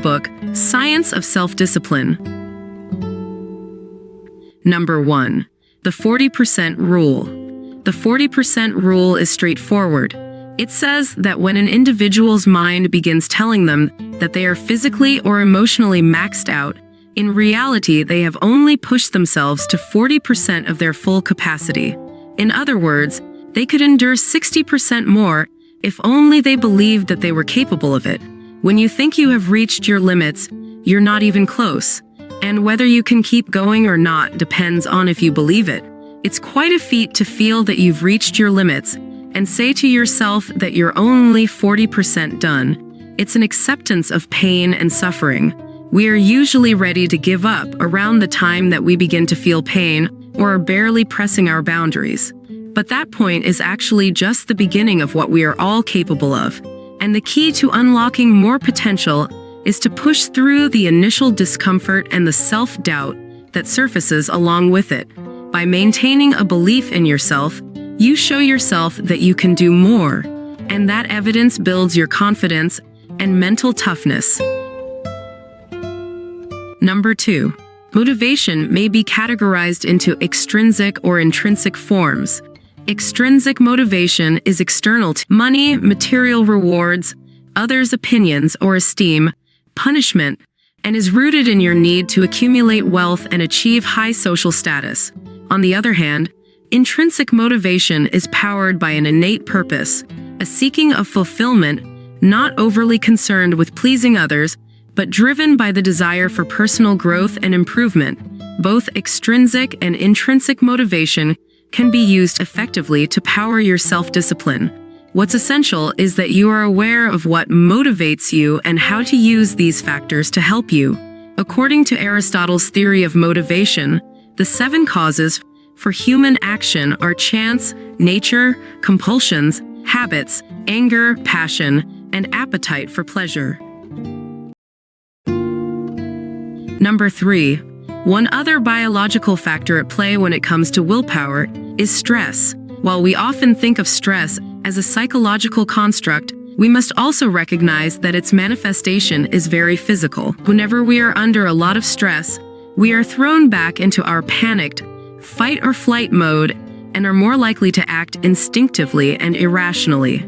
book, Science of Self-Discipline. Number 1. The 40% Rule. The 40% rule is straightforward. It says that when an individual's mind begins telling them that they are physically or emotionally maxed out, in reality they have only pushed themselves to 40% of their full capacity. In other words, they could endure 60% more if only they believed that they were capable of it. When you think you have reached your limits, you're not even close. And whether you can keep going or not depends on if you believe it. It's quite a feat to feel that you've reached your limits and say to yourself that you're only 40% done. It's an acceptance of pain and suffering. We are usually ready to give up around the time that we begin to feel pain or are barely pressing our boundaries. But that point is actually just the beginning of what we are all capable of. And the key to unlocking more potential is to push through the initial discomfort and the self-doubt that surfaces along with it. By maintaining a belief in yourself, you show yourself that you can do more, and that evidence builds your confidence and mental toughness. Number 2. Motivation may be categorized into extrinsic or intrinsic forms. Extrinsic motivation is external to money, material rewards, others' opinions or esteem, punishment, and is rooted in your need to accumulate wealth and achieve high social status. On the other hand, intrinsic motivation is powered by an innate purpose, a seeking of fulfillment, not overly concerned with pleasing others, but driven by the desire for personal growth and improvement. Both extrinsic and intrinsic motivation can be used effectively to power your self-discipline. What's essential is that you are aware of what motivates you and how to use these factors to help you. According to Aristotle's theory of motivation, the 7 causes for human action are chance, nature, compulsions, habits, anger, passion, and appetite for pleasure. Number 3. One other biological factor at play when it comes to willpower is stress. While we often think of stress as a psychological construct, we must also recognize that its manifestation is very physical. Whenever we are under a lot of stress, we are thrown back into our panicked, fight or flight mode and are more likely to act instinctively and irrationally.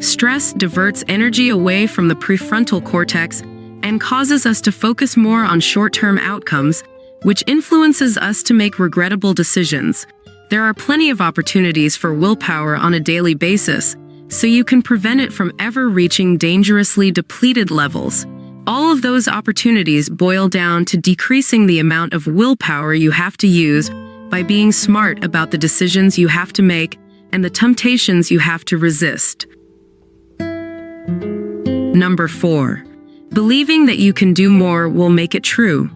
Stress diverts energy away from the prefrontal cortex and causes us to focus more on short-term outcomes, which influences us to make regrettable decisions. There are plenty of opportunities for willpower on a daily basis, so you can prevent it from ever reaching dangerously depleted levels. All of those opportunities boil down to decreasing the amount of willpower you have to use by being smart about the decisions you have to make and the temptations you have to resist. Number 4. Believing that you can do more will make it true.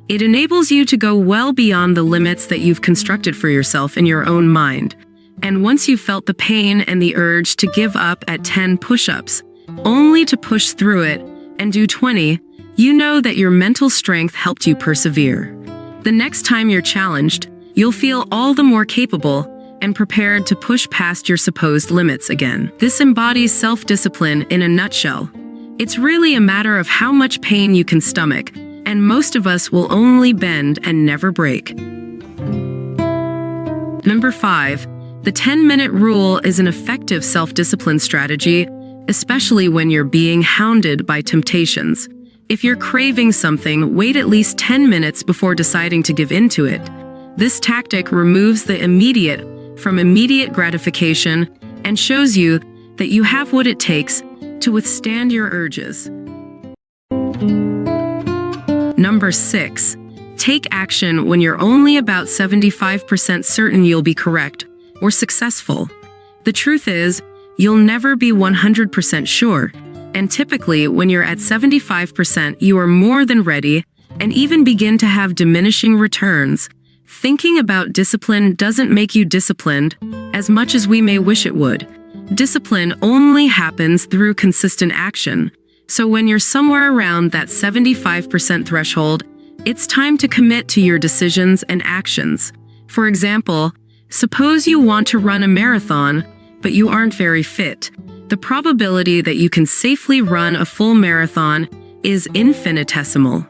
It enables you to go well beyond the limits that you've constructed for yourself in your own mind. And once you've felt the pain and the urge to give up at 10 push-ups, only to push through it and do 20, you know that your mental strength helped you persevere. The next time you're challenged, you'll feel all the more capable and prepared to push past your supposed limits again. This embodies self-discipline in a nutshell. It's really a matter of how much pain you can stomach, and most of us will only bend and never break. Number 5. The 10-minute rule is an effective self-discipline strategy, especially when you're being hounded by temptations. If you're craving something, wait at least 10 minutes before deciding to give in to it. This tactic removes the immediate from immediate gratification and shows you that you have what it takes to withstand your urges. Number 6. Take action when you're only about 75% certain you'll be correct or successful. The truth is, you'll never be 100% sure, and typically when you're at 75%, you are more than ready and even begin to have diminishing returns. Thinking about discipline doesn't make you disciplined as much as we may wish it would. Discipline only happens through consistent action. So when you're somewhere around that 75% threshold, it's time to commit to your decisions and actions. For example, suppose you want to run a marathon, but you aren't very fit. The probability that you can safely run a full marathon is infinitesimal.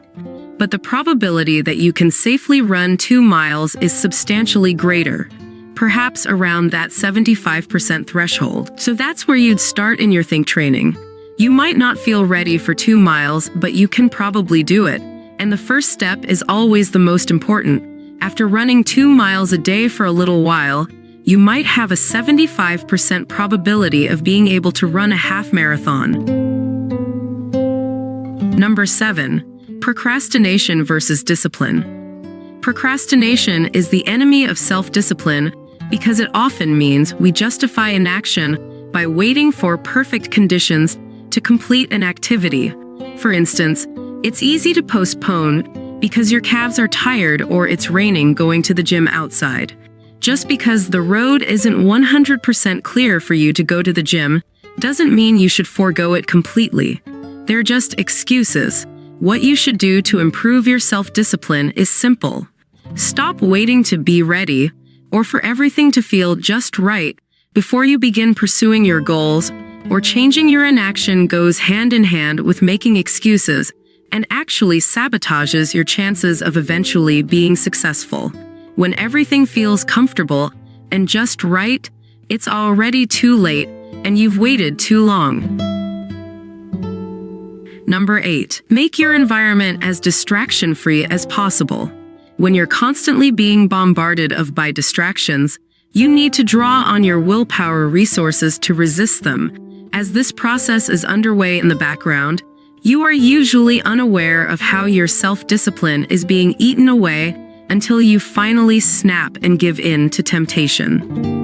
But the probability that you can safely run 2 miles is substantially greater, perhaps around that 75% threshold. So that's where you'd start in your think training. You might not feel ready for 2 miles, but you can probably do it. And the first step is always the most important. After running 2 miles a day for a little while, you might have a 75% probability of being able to run a half marathon. Number 7. Procrastination versus discipline. Procrastination is the enemy of self-discipline because it often means we justify inaction by waiting for perfect conditions to complete an activity. For instance, it's easy to postpone because your calves are tired or it's raining going to the gym outside. Just because the road isn't 100% clear for you to go to the gym doesn't mean you should forego it completely. They're just excuses. What you should do to improve your self-discipline is simple. Stop waiting to be ready or for everything to feel just right before you begin pursuing your goals, or changing your inaction goes hand in hand with making excuses and actually sabotages your chances of eventually being successful. When everything feels comfortable and just right, it's already too late and you've waited too long. Number 8. Make your environment as distraction-free as possible. When you're constantly being bombarded by distractions, you need to draw on your willpower resources to resist them. As this process is underway in the background, you are usually unaware of how your self-discipline is being eaten away until you finally snap and give in to temptation.